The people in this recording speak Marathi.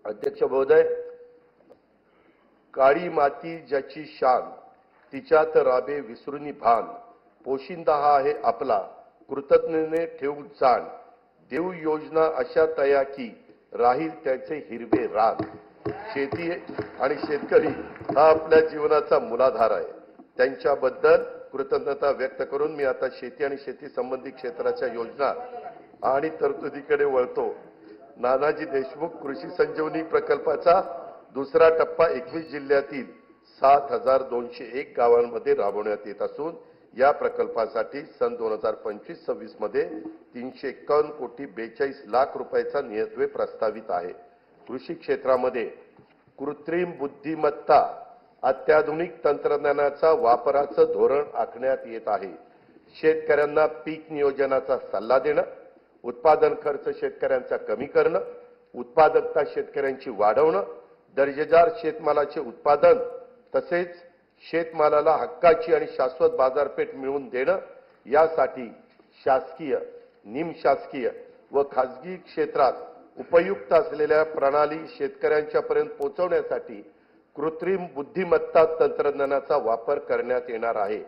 अध्यक्ष महोदय, काळी माती ज्याची शान, तिच्यात राबे विसरुनी भान, पोशिंदा हा आहे आपला, कृतज्ञतेने ठेवू जाण, देऊ योजना अशा तया की राहील त्याचे हिरवे रान। शेती आणि शेतकरी हा आपल्या जीवनाचा मूलाधार आहे। त्यांच्याबद्दल कृतज्ञता व्यक्त करून मी आता शेती आणि शेती संबंधी क्षेत्राच्या योजना आणि तरतुदीकडे वळतो। नानाजी देशमुख कृषी संजीवनी प्रकल्पाचा दुसरा टप्पा 21 जिल्ह्यातील 7201 गावांमध्ये राबवण्यात येत असून या प्रकल्पासाठी सन 2025-26 मध्ये 351 कोटी 42 लाख रुपयाचा नियतव्यय प्रस्तावित आहे। कृषी क्षेत्रामध्ये कृत्रिम बुद्धिमत्ता अत्याधुनिक तंत्रज्ञानाचा वापराचं धोरण आखण्यात येत आहे। शेतकऱ्यांना पीक नियोजनाचा सल्ला देणं, उत्पादन खर्च शेतकऱ्यांचा कमी करणं, उत्पादकता शेतकऱ्यांची वाढवणं, दर्जेदार शेतमालाचे उत्पादन तसेच शेतमालाला हक्काची आणि शाश्वत बाजारपेठ मिळवून देणं यासाठी शासकीय, निमशासकीय व खासगी क्षेत्रात उपयुक्त असलेल्या प्रणाली शेतकऱ्यांच्या पर्यंत पोहोचवण्यासाठी कृत्रिम बुद्धिमत्ता तंत्रज्ञानाचा वापर करण्यात येणार आहे।